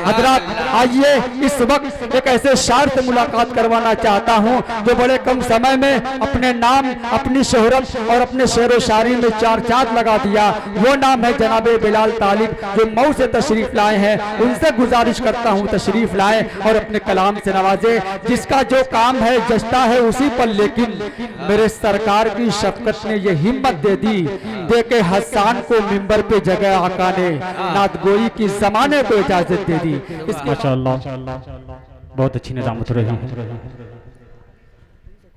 हजरात आइए इस वक्त एक ऐसे शायर से मुलाकात करवाना चाहता हूँ जो बड़े कम समय में अपने नाम, अपनी शोहरत और अपने शेर व शायरी में चार चांद लगा दिया। वो नाम है जनाबे बिलाल तालिब जो मऊ से तशरीफ लाए हैं। उनसे गुजारिश करता हूँ तशरीफ लाए और अपने कलाम से नवाजे। जिसका जो काम है जचता है उसी पर, लेकिन मेरे सरकार की शफकत ने ये हिम्मत दे दी, दे के हसन को मिंबर पे जगह आका ने नादगोई की जमाने को इजाजत दे दी। माशाअल्लाह बहुत अच्छी निजामत रही है।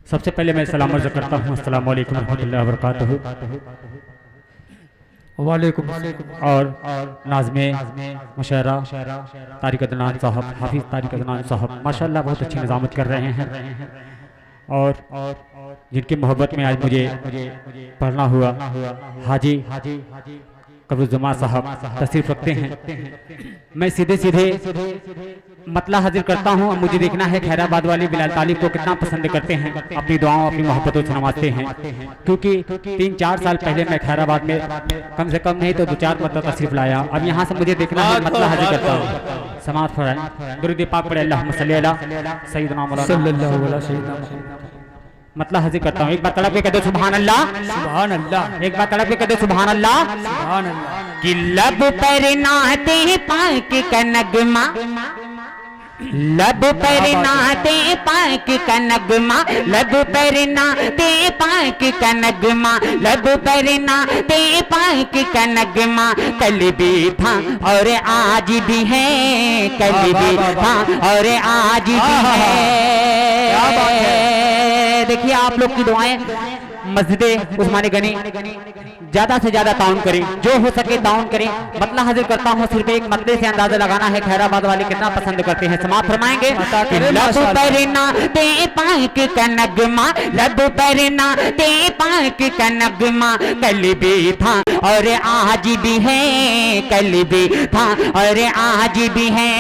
सबसे पहले मैं सलाम अर्ज़ करता हूँ अस्सलाम वालेकुम रहमतुल्लाहि व बरकातहू। वालेकुम और नाज़्मे मुशायरा तारिक अदनान साहब, हाफिज़ तारिक अदनान साहब माशाअल्लाह बहुत अच्छी निजामत कर रहे हैं। और जिनकी मोहब्बत में आज मुझे पढ़ना हुआ हाजी कबरुज़्ज़मा साहब तशरीफ रखते हैं। मैं सीधे सीधे मतला हाजिर करता हूँ। मुझे देखना है खैराबाद वाले बिलाल तालिब को कितना पसंद करते हैं, अपनी दुआओं अपनी मोहब्बतों से नवाजते हैं। क्योंकि 3-4 साल पहले मैं खैराबाद में कम से कम नहीं तो 2-4 मतलब तशरीफ लाया। अब यहाँ से मुझे देखना है, मतला हाजिर करता हूँ। समाअत फरमाएं, दुरूद पाक पढ़े अल्लाहुम्मा सल्ली अला सय्यिदना मौलाना सल्लल्लाहु अलैहि वसल्लम। मतलब हाजिर करता हूँ। एक बार तड़प के कह दो सुभान अल्लाह, सुभान अल्लाह। एक बार तड़प के कह दो सुभान अल्लाह, सुभान अल्लाह। कि लब पर नाते पाक का नगमा, लब पर नाते पाक का नगमा, लब पर नाते पाक का नगमा, लब पर नाते पाक का नगमा। कल भी था और आज भी है, कल भी था और आज भी है। देखिए आप लोग की दुआएं मस्जिदे उस्मानी गनी ज्यादा से ज्यादा ताउन करें, जो हो सके ताउन करें। मतला हाजिर करता हूँ, सिर्फ एक मतले से अंदाजा लगाना है खैराबाद वाले कितना पसंद करते हैं। समाप्त फरमाएंगे। लब पर नाते पाक का नगमा, लब पर नाते पाक का नगमा। कल भी था और आज भी है, कल भी था और आज भी है।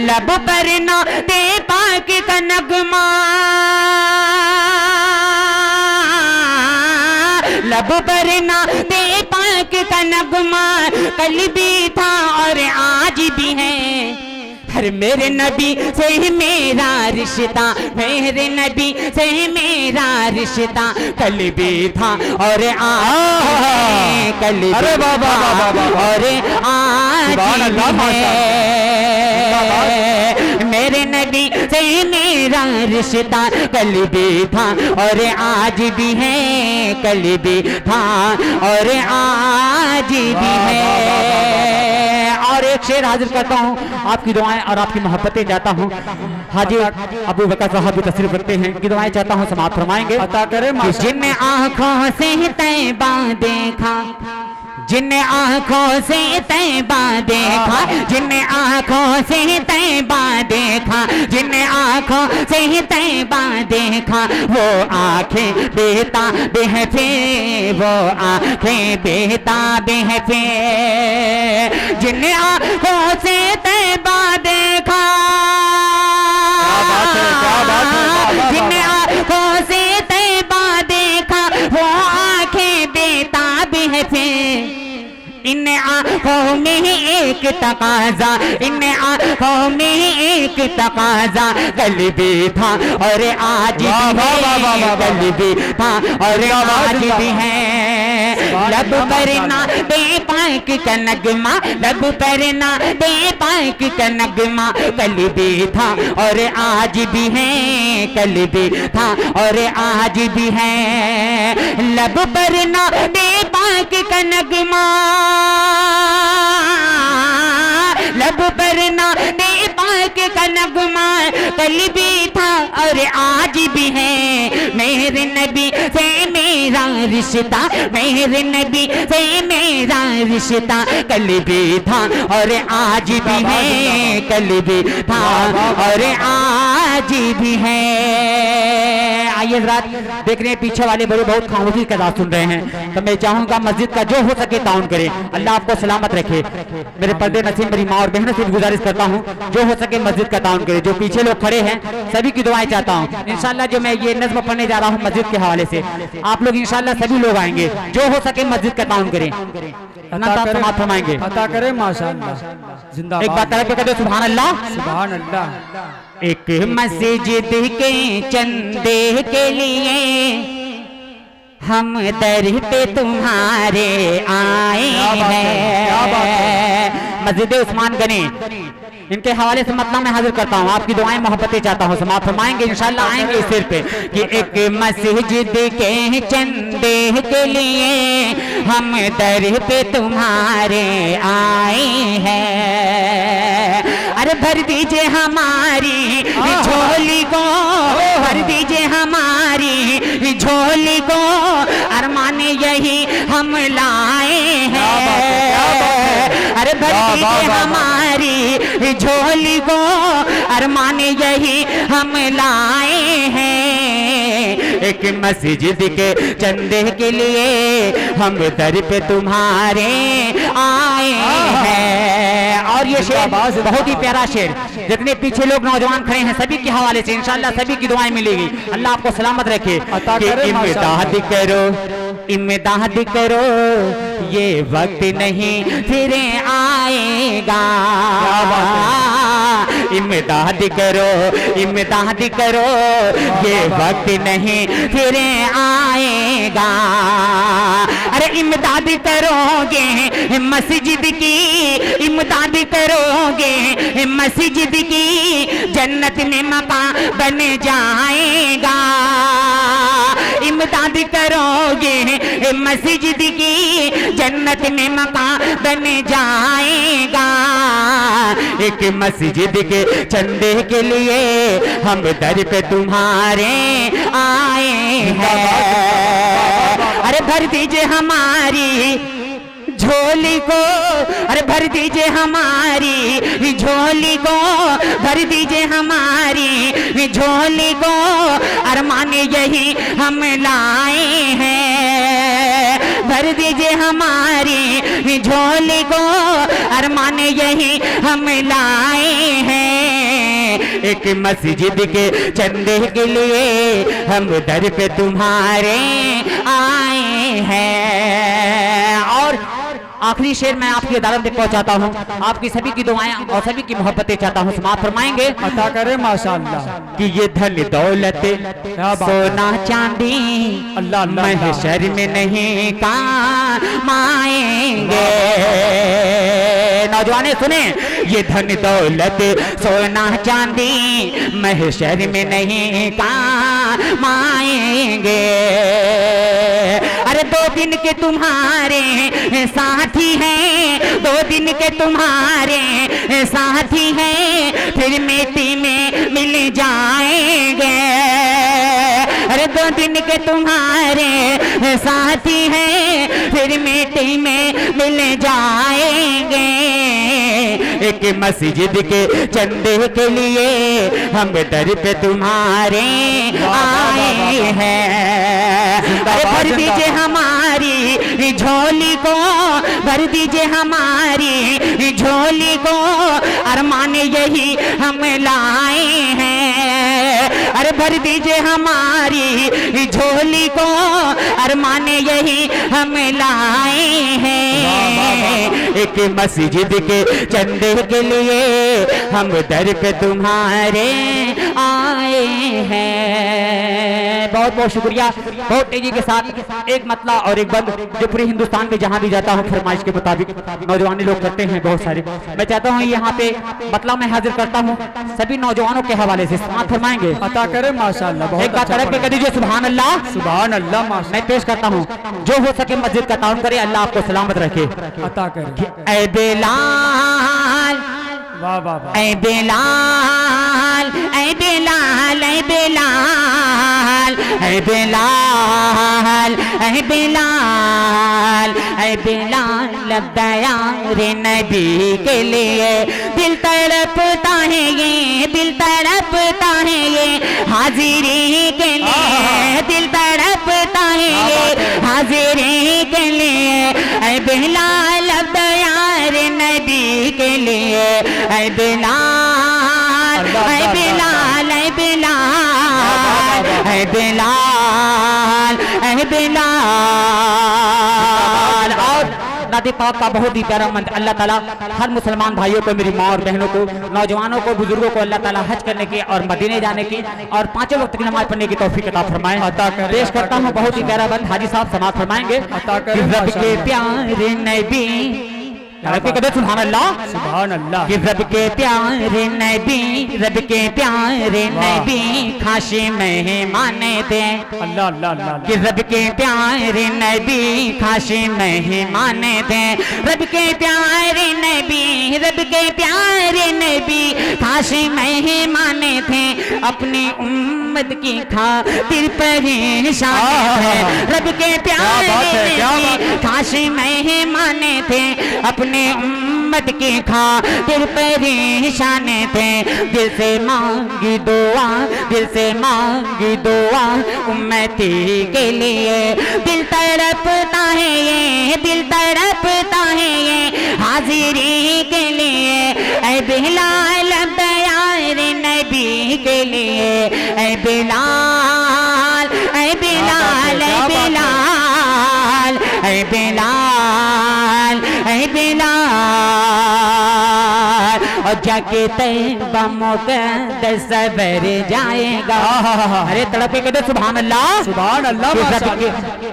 लब पर नाते पाक का नगमा, लब पर नाते पाक का नगमा। कल भी था और आज भी है। हर मेरे नबी से मेरा रिश्ता, मेरे नबी से मेरा रिश्ता। कल भी था और आज है, कल भी था और आज भी है। मेरे नबी से मेरा रिश्ता, कल भी था और आज भी है, कल भी था और आज भी है। और एक शेर हाजिर करता हूँ, आपकी दुआएं और आपकी मोहब्बतें चाहता हूँ। हाजी अबू बकर साहब भी तशरीफ रखते हैं, की दुआएं चाहता हूँ समाप्त फरमाएंगे। अता करे जिन आँखों से तैबा देखा, जिन आँखों से तैबा देखा, जिन आँखों से तैबा देखा, जिन आँखों से तैबा देखा। वो आँखें बेताब हैं फिर, वो आँखें बेताब हैं फिर। जिन आँखों से तैबा देखा, जिन आँखों से तैबा देखा। वो आँखें बेताब हैं फिर। इन आँखों में एक तकाजा, इन आँखों में एक तकाजा। कल भी था और आज भी है, कल भी था और आज भी है। लब पर नाते पाक का नगमा, लब पर नाते पाक का नगमा। कल भी था और आज भी है, कल भी था और आज भी है। लब पर नाते पाक का नगमा, लब पर नाते पाक का नगमा। कल भी था और आज भी है। मेरे नबी से मेरा रिश्ता, मेरे नबी से मेरा रिश्ता। कल भी था और आज भी है, कल भी था और आज भी है। आइए रात देख रहे हैं पीछे वाले बड़े बहुत खामोशी के साथ सुन रहे हैं, तो मैं चाहूंगा मस्जिद का जो हो सके ताउन करे। अल्लाह आपको सलामत रखे। मेरे पर्दे नसीब मेरी माँ और बहनों से गुजारिश करता हूँ जो हो सके मस्जिद का ताउन करे। जो पीछे लोग खड़े हैं सभी की दुआएं चाहता हूँ। इंशाल्लाह जो मैं ये नज़्म पढ़ने जा रहा हूँ मस्जिद के हवाले से, आप लोग इंशाल्लाह सभी लोग आएंगे। जो हो सके मस्जिद का ताउन करें। अनंत आप समाप्त फरमाएंगे। अता करे माशाअल्लाह। जिंदाबाद। एक बात तरह पे कहते सुभान अल्लाह। सुभान अल्लाह। एक मस्जिद के चंदे के लिए हम दर पे तुम्हारे आए हैं। मस्जिद उस्मान गनी इनके हवाले से मतलब मैं हाजिर करता हूँ, आपकी दुआएं मोहब्बतें चाहता हूँ, समाप्त फरमाएंगे इंशाल्लाह, आएंगे इस सिर पे कि एक मस्जिद के चंदे के लिए हम दर पे तुम्हारे आए हैं। अरे भर दीजिए हमारी झोली को, भर दीजिए हमारी झोली को, अरमान यही हम लाए हैं। अरे भर दीजिए हमारी झोली को, अरमान यही हम लाए हैं। एक मस्जिद के चंदे के लिए हम दर पे तुम्हारे आए हैं। और ये शेर बहुत ही प्यारा शेर, जितने पीछे लोग नौजवान खड़े हैं सभी के हवाले से इंशाल्लाह सभी की दुआएं मिलेगी। अल्लाह आपको सलामत रखे। इमदाद करो, इमदाद करो, ये वक्त नहीं फिर आएगा। इमदाद करो, इमदाद करो, ये वक्त नहीं फिर आएगा। अरे इमदाद करोगे मस्जिद की, इमदाद करोगे मस्जिद की, जन्नत में मकान बन जाएगा। इमदाद करोगे मस्जिद की, जन्नत में मकान बन जाएगा। एक मस्जिद के चंदे के लिए हम दर पे तुम्हारे आए हैं। अरे भर दीजिए हमारी झोली को, अरे भर दीजिए हमारी झोली को, भर दीजिए हमारी झोली को, अरमान यही हम लाए हैं। भर दीजिए हमारी झोली को, अरमान यही हम लाए हैं। एक मस्जिद के चंदे के लिए हम दर पे तुम्हारे आए हैं। और आखिरी शेर मैं आपकी अदालत में पहुंचाता हूं, आपकी सभी की दुआएं और सभी की मोहब्बतें चाहता हूं, समाप्त फरमाएंगे। अता करे माशाअल्लाह। कि ये धन दौलत सोना चांदी अल्लाह महशर में नहीं काम आएंगे। नौजवान सुने, ये धन दौलत सोना चांदी महशर में नहीं काम आएंगे। अरे 2 दिन के तुम्हारे साथी हैं, 2 दिन के तुम्हारे साथी हैं, फिर मिट्टी में मिल जाएंगे। अरे 2 दिन के तुम्हारे साथी हैं, फिर मिट्टी में मिल जाएंगे। एक मस्जिद के चंदे के लिए हम दर पे तुम्हारे आए हैं। अरे भर दीजिए हमारी झोली को, भर दीजिए हमारी झोली को, अरमान यही हम लाए हैं। अरे भर दीजिए हमारी झोली को, अरमान यही हम लाए हैं। एक मस्जिद के चंदे के लिए हम दर पे तुम्हारे आए हैं। बहुत बहुत शुक्रिया। बहुत तेजी के साथ एक मतला और एक बंद जो पूरे हिंदुस्तान में जहां भी जाता हूं फरमाइश के मुताबिक नौजवान लोग करते हैं बहुत सारे। मैं चाहता हूं यहाँ पे मतला मैं हाजिर करता हूं सभी नौजवानों के हवाले से, समाप्त फरमाएंगे। अता करे माशाअल्लाह। एक बात तरफ पे कह दीजिए सुभान अल्लाह। सुभान अल्लाह माशाअल्लाह। मैं पेश करता हूँ, जो हो सके मस्जिद का ताउन करे, अल्लाह आपको सलामत रखे। अता करे। ऐ बेलाल, वाह वाह वाह। ऐ बेलाल, ऐ बेलाल, ऐ बेलाल, ऐ बेलाल, ऐ बेलाल, ऐ बेलाल, लब्बया रे नबी के लिए। दिल तड़पता है ये, दिल तड़पता है ये हाजिरी के लिए, दिल तड़पता है ये हाजिरी के लिए। ऐ बेलाल, लब्बया रे नबी के लिए। ऐ बेलाल, ऐ बेलाल, ऐ बेलाल, ऐ बेलाल, ऐ बेलाल। और नाते पाक का बहुत ही प्यारा मंत्र। अल्लाह ताला हर मुसलमान भाइयों को, मेरी माँ और बहनों को, नौजवानों को, बुजुर्गों को अल्लाह ताला हज करने की और मदीने जाने की और 5 वक्त की नमाज पढ़ने की तौफीक अता फरमाए। पेश करता हूँ बहुत ही प्यारा बंद, हाजी साहब समाप्त फरमाएंगे। रब के प्यारे नबी, रब के सुभान अल्लाह, सुभान अल्लाह। कि रब के प्यारे नबी, रब के प्यारे नबी खाशी मेहमाने थे। अल्लाह अल्लाह अल्लाह। कि रब के प्यारे नबी खाशी मेहमाने थे। रब के प्यारे नबी, रब के प्यारे नबी खाशी मेहमाने थे। अपनी उम्मत की खातिर परेशान थे। रब के प्यारे नबी खाशी मेहमाने थे। अपनी उम्मत की खातिर परेशान थे। दिल से मांगी दुआ, दिल से मांगी दुआ उम्मती के लिए। दिल तड़पता है ये, दिल तड़पता है ये हाजिरी के लिए। ऐ बिलाल प्यारे नबी के लिए। ऐ बिलाल, ऐ बिलाल, ऐ बिलाल, ऐ बिलाल, ऐ बिलाल। और जाके तैयबा मुक़द्दस सबर जाएगा। अरे तड़पे कहते सुभान अल्लाह, सुभान अल्लाह।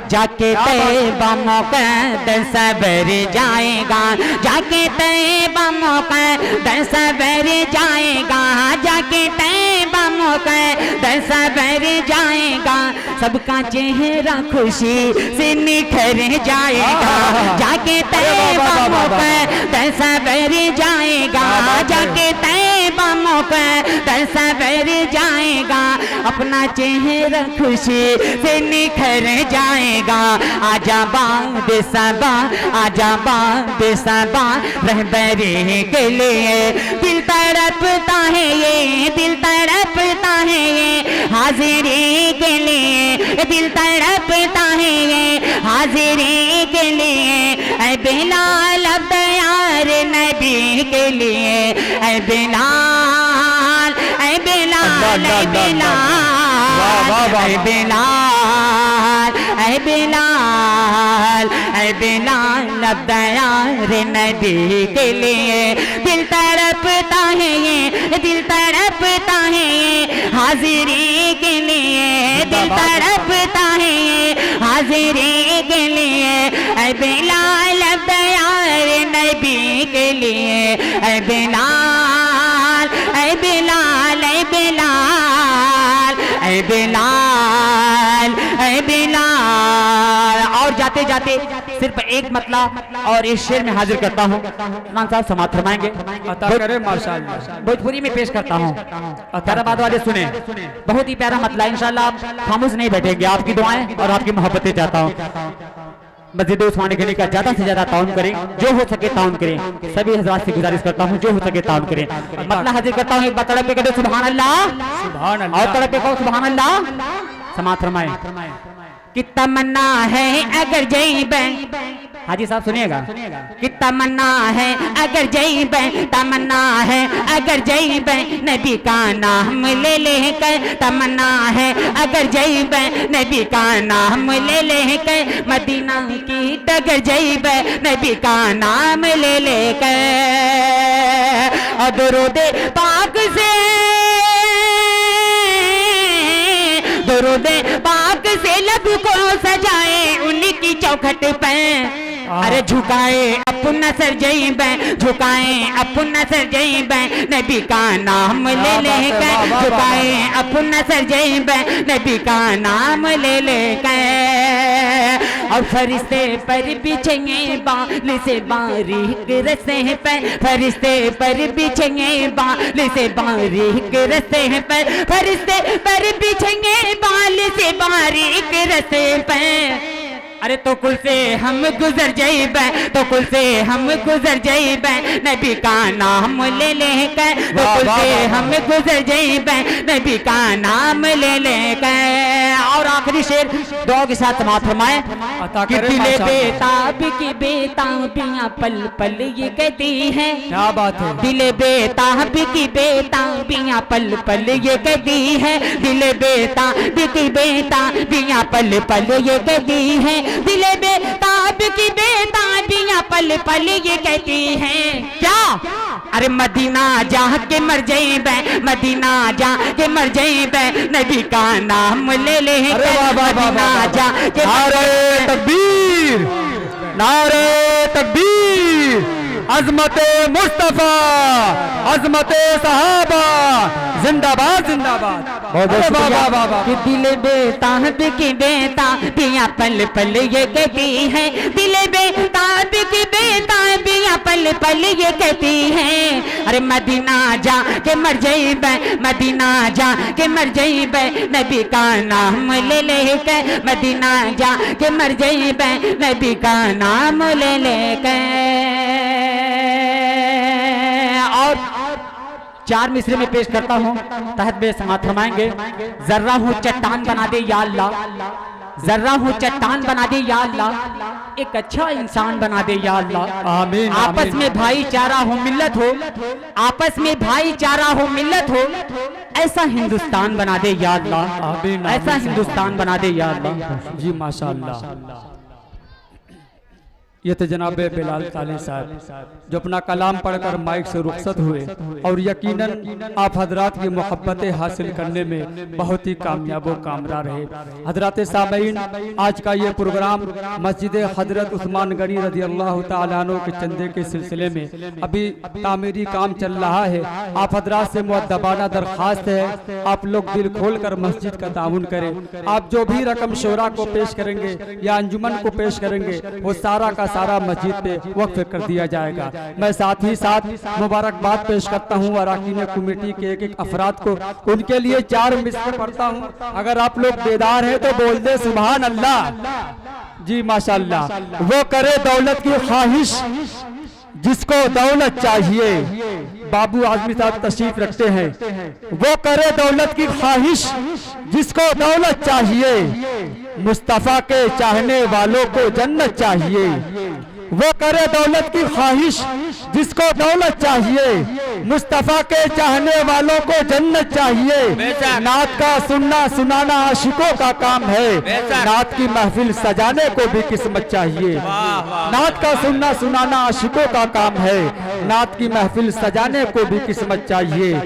जाके तैयबा मुक़द्दस सबर जाएगा। जाके तैयबा मुक़द्दस सबर जाएगा। जाके तैयबा मुक़द्दस सबर जाएगा। सबका चेहरा खुशी से निखर जाएगा। जाके तैयबा मुक़द्दस सबर जाएगा। जाके तैयबा मुक़द्दस सबर जाएगा। अपना चेहरा खुशी से निखर जाएगा। आजा बाद सबा, आजा बाद सबा रहबरी के लिए। दिल तड़पता है ये, दिल तड़पता है ये हाजिरी के लिए। दिल तड़पता है ये हाजिरी के लिए। ऐ बिलाल प्यार नबी के लिए। ऐ बिलाल, ऐ बिलाल, ऐ बिलाल, ऐ बिलाल, ऐ बिलाल, ऐ बिलाल प्यार नबी के लिए। दिल तड़पता है ये, दिल तड़पता है ये हाजिरी के लिए। दिल तड़पता है ये हाजिरी के लिए। ऐ बिलाल प्यार नबी के लिए। ऐ बिलाल, ऐ बिलाल, ऐ बिलाल, ऐ बिलाल, ऐ बिलाल। और जाते जाते सिर्फ एक मतलब और एक शेर में हाजिर करता हूँ। मान साहब समाप्त फरमाएंगे। अता करे माशाअल्लाह। भोजपुरी में पेश करता हूँ। हैदराबाद वाले सुने, बहुत ही प्यारा मतला। इंशाल्लाह आप खामोश नहीं बैठेंगे। आपकी दुआएं और आपकी मोहब्बतें चाहता हूँ। मस्जिद उस्मानी गली का ज्यादा से ज्यादा ताउन करें, जो हो सके ताउन करें। सभी हजरात से गुजारिश करता हूँ जो हो सके ताउन करें। मतला हाजिर करता हूँ। एक बार तड़प पे कहते सुभान अल्लाह, सुभान अल्लाह। और तड़प पे कहो सुभान अल्लाह। समाप्त फरमाए। कि तमन्ना है अगर जईबे, हाजी साहब सुनिएगा। कि तमन्ना है अगर जईबे, तमन्ना है अगर जईबे नबी का नाम ले लेकर। तमन्ना है अगर जईबे नबी का नाम ले लेकर। मदीना की डगर जईबे नबी का नाम ले लेकर। और दुरूदे पाक से, दुरूदे पाक से लब को सजाए उनकी चौखट पे। अरे झुकाए अपना सर जईबे, झुकाए अपना सर जईबे नबी का नाम ले लेकर। झुकाए अपना सर जईबे नबी का नाम ले लेकर। और फरिश्ते पर बिछेंगे बाल से बारीक रस्ते पर। फरिश्ते पर बिछेंगे बाल से बारीक रस्ते पर। फरिश्ते पर बिछेंगे बाल से बारीक रस्ते पर। अरे तो कुल से हम गुजर जाइबे, तो कुल से हम गुजर जाइबे नबी का नाम ले लेकर। तो कुल से हम गुजर जाइबे नबी का नाम ले लेकर। और आखिरी शेर दुआ के साथ समाप्त फरमाए। अता कि करे, दिले माशाअल्लाह। बेताब की बेताबियां पल पल ये कहती हैं, क्या बात है। दिले बेताब की बेताबियां पल पल ये कहती है, दिले बेताब की बेताबियां पल पल ये कहती है, दिले बेताब की बेताबियां पल पल ये कहती हैं। क्या? अरे मदीना जा के मर जाइबे, मदीना जा के मर जाइबे, नबी का नाम ले ले। अरे वाह वाह वाह मदीना वाह, जा के नारे तकबीर, नारे तकबीर, अजमत मुस्तफा, अजमत सहाबा, जिंदाबाद जिंदाबाद। बहुत बहुत शुक्रिया। कि दिल बेताब की बेताबियां पल पल ये कहती है, दिल बेताब की बेताबियां पल पल ये कहती है। अरे मदीना जा के मर जाइबे, मदीना जा के मर जाइबे, नबी का नाम ले ले के, मदीना जा के मर जाइबे, नबी का नाम ले ले के। और 4 मिसरे में पेश करता हूँ, तहत बे समात फरमाएंगे। जर्रा हूँ चट्टान बना दे या अल्लाह, जर्रा हूँ चट्टान बना दे या अल्लाह, एक अच्छा इंसान बना दे या अल्लाह। आमीन। आपस में भाईचारा हो मिल्लत हो, आपस में भाईचारा हो मिल्लत हो, ऐसा हिंदुस्तान बना दे या अल्लाह, आमीन, ऐसा आमीन। हिंदुस्तान बना दे या अल्लाह। जी माशाअल्लाह। ये थे जनाब बिलाल ताली साहब जो अपना कलाम पढ़कर माइक से रुखसत हुए और यकीनन आप हजरात की मोहब्बतें हासिल करने में बहुत ही कामयाब व कामरा रहे। हजरात सामीन, आज का ये प्रोग्राम मस्जिद हजरत उस्मान गनी रज़ी अल्लाह तआला अन्हु के चंदे के सिलसिले में अभी तामीरी काम चल रहा है। आप हजरात से मुअद्दबाना दरख्वास्त है, आप लोग दिल खोल कर मस्जिद का ताउन करें। आप जो भी रकम शोरा को पेश करेंगे या अंजुमन को पेश करेंगे, वो सारा का सारा मस्जिद पे वक्फ कर दिया जाएगा। मैं साथ ही साथ मुबारकबाद पेश करता हूँ अरकान कमेटी के एक अफराद को, उनके लिए 4 मिसरे पढ़ता हूँ। अगर आप लोग बेदार हैं तो बोल दे सुभान अल्लाह। जी माशाअल्लाह। वो करे दौलत की ख्वाहिश जिसको दौलत चाहिए, बाबू आजमी साहब तशरीफ रखते हैं। वो करे दौलत की ख्वाहिश जिसको दौलत चाहिए, मुस्तफा के चाहने वालों को जन्नत चाहिए। वो करे दौलत की ख्वाहिश जिसको दौलत चाहिए, मुस्तफा के चाहने वालों को जन्नत चाहिए। नात का सुनना सुनाना आशिकों का काम है, नात की महफिल सजाने को भी किस्मत चाहिए। नात का सुनना सुनाना आशिकों का काम है, नात की महफिल सजाने को भी किस्मत चाहिए।